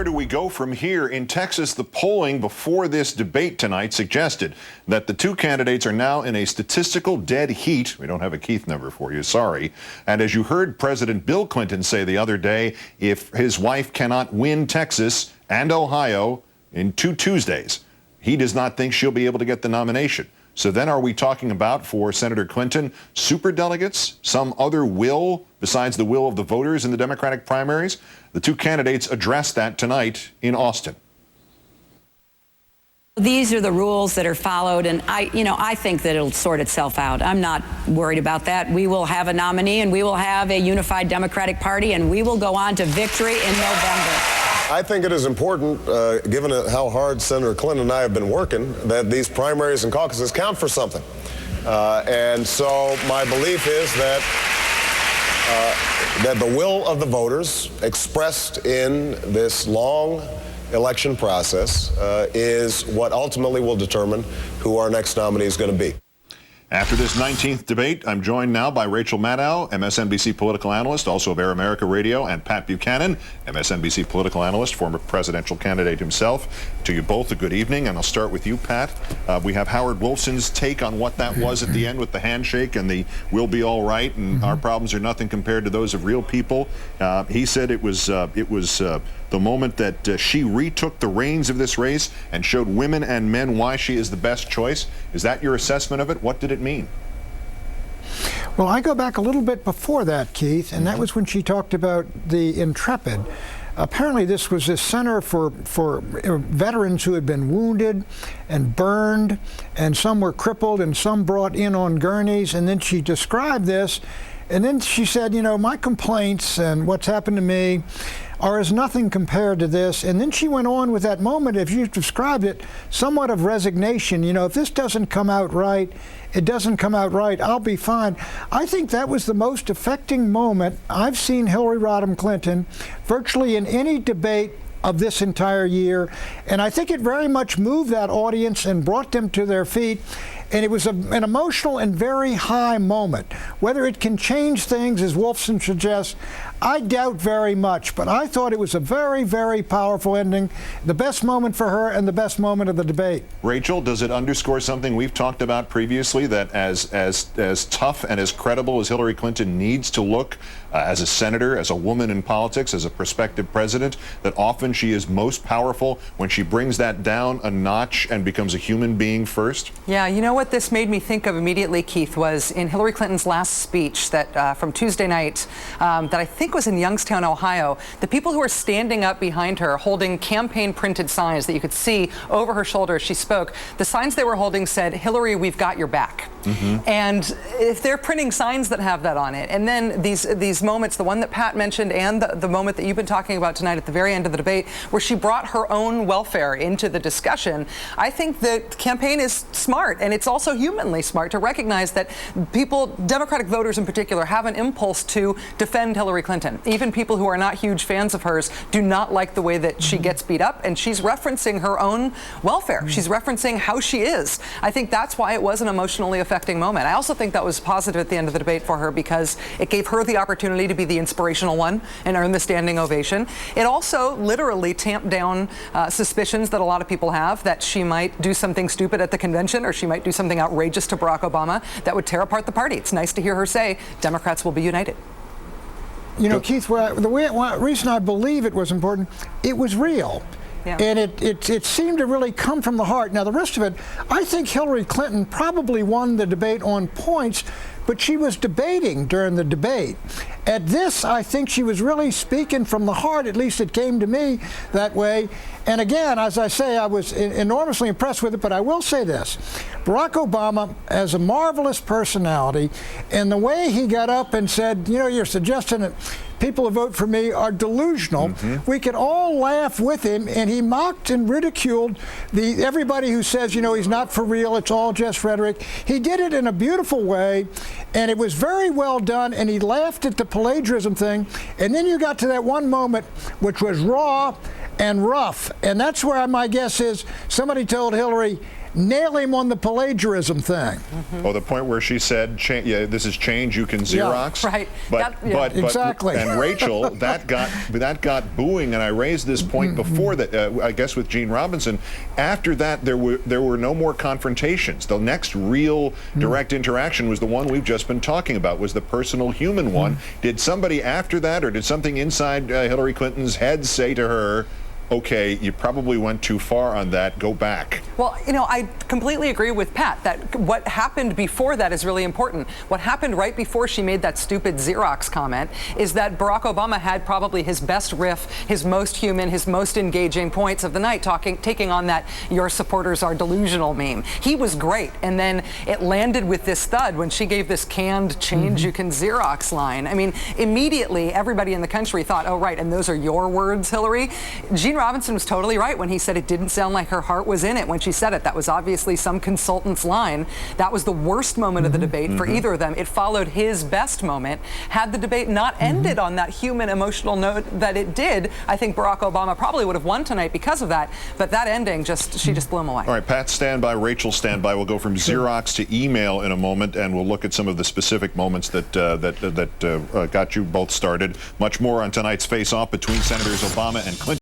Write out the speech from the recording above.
where do we go from here? In Texas, the polling before this debate tonight suggested that the two candidates are now in a statistical dead heat. We don't have a Keith number for you, sorry. And as you heard President Bill Clinton say the other day, if his wife cannot win Texas and Ohio in 2 Tuesdays, he does not think she'll be able to get the nomination. So then are we talking about, for Senator Clinton, superdelegates, some other will besides the will of the voters in the Democratic primaries? The two candidates addressed that tonight in Austin. These are the rules that are followed, and I think that it'll sort itself out. I'm not worried about that. We will have a nominee, and we will have a unified Democratic Party, and we will go on to victory in November. I think it is important, given how hard Senator Clinton and I have been working, that these primaries and caucuses count for something. And so my belief is that that the will of the voters expressed in this long election process is what ultimately will determine who our next nominee is going to be. After this 19th debate, I'm joined now by Rachel Maddow, MSNBC political analyst, also of Air America Radio, and Pat Buchanan, MSNBC political analyst, former presidential candidate himself. To you both, a good evening, and I'll start with you, Pat. We have Howard Wolfson's take on what that was at the end with the handshake and the "we'll be all right" and our problems are nothing compared to those of real people. He said it was the moment that she retook the reins of this race and showed women and men why she is the best choice. Is that your assessment of it? What did it mean? Well, I go back a little bit before that, Keith, and that was when she talked about the Intrepid. Apparently this was a center for veterans who had been wounded and burned, and some were crippled and some brought in on gurneys, and then she described this, and then she said, you know, my complaints and what's happened to me are as nothing compared to this. And then she went on with that moment, if you described it, somewhat of resignation. You know, if this doesn't come out right, it doesn't come out right, I'll be fine. I think that was the most affecting moment I've seen Hillary Rodham Clinton virtually in any debate of this entire year. And I think it very much moved that audience and brought them to their feet. And it was an emotional and very high moment. Whether it can change things, as Wolfson suggests, I doubt very much. But I thought it was a very, very powerful ending, the best moment for her and the best moment of the debate. Rachel, does it underscore something we've talked about previously, that as tough and as credible as Hillary Clinton needs to look as a senator, as a woman in politics, as a prospective president, that often she is most powerful when she brings that down a notch and becomes a human being first? Yeah, you know what this made me think of immediately, Keith, was in Hillary Clinton's last speech that from Tuesday night that I think was in Youngstown, Ohio. The people who were standing up behind her holding campaign printed signs that you could see over her shoulder as she spoke, the signs they were holding said, "Hillary, we've got your back." And if they're printing signs that have that on it, and then these moments, the one that Pat mentioned and the moment that you've been talking about tonight at the very end of the debate, where she brought her own welfare into the discussion, I think the campaign is smart, and it's also humanly smart to recognize that people, Democratic voters in particular, have an impulse to defend Hillary Clinton. Even people who are not huge fans of hers do not like the way that she gets beat up, and she's referencing her own welfare. She's referencing how she is. I think that's why it was an emotionally affecting moment. I also think that was positive at the end of the debate for her, because it gave her the opportunity to be the inspirational one and earn the standing ovation. It also literally tamped down suspicions that a lot of people have that she might do something stupid at the convention, or she might do something outrageous to Barack Obama that would tear apart the party. It's nice to hear her say Democrats will be united. You know, Keith, the reason I believe it was important, it was real. Yeah. And it seemed to really come from the heart. Now, the rest of it, I think Hillary Clinton probably won the debate on points, but she was debating during the debate. At this, I think she was really speaking from the heart. At least it came to me that way. And again, as I say, I was enormously impressed with it, but I will say this. Barack Obama has a marvelous personality, and the way he got up and said, you know, you're suggesting that people who vote for me are delusional. We could all laugh with him, and he mocked and ridiculed everybody who says, you know, he's not for real, it's all just rhetoric. He did it in a beautiful way, and it was very well done, and he laughed at the plagiarism thing. And then you got to that one moment, which was raw and rough, and that's where my guess is somebody told Hillary, nail him on the plagiarism thing. Oh, the point where she said, yeah, this is change you can Xerox? Right. But exactly. And Rachel, that got booing, and I raised this point before that, I guess with Gene Robinson. After that, there were no more confrontations. The next real direct interaction was the one we've just been talking about, was the personal human one. Did somebody after that, or did something inside Hillary Clinton's head say to her, okay, you probably went too far on that, go back? Well, you know, I completely agree with Pat that what happened before that is really important. What happened right before she made that stupid Xerox comment is that Barack Obama had probably his best riff, his most human, his most engaging points of the night, taking on that "your supporters are delusional" meme. He was great, and then it landed with this thud when she gave this canned change you can Xerox line. I mean, immediately everybody in the country thought, oh right, and those are your words, Hillary. Gene Robinson was totally right when he said it didn't sound like her heart was in it when she said it. That was obviously some consultant's line. That was the worst moment of the debate for either of them. It followed his best moment. Had the debate not ended on that human, emotional note that it did, I think Barack Obama probably would have won tonight because of that. But that ending, she just blew him away. All right, Pat, stand by. Rachel, stand by. We'll go from Xerox to email in a moment, and we'll look at some of the specific moments that got you both started. Much more on tonight's face-off between Senators Obama and Clinton.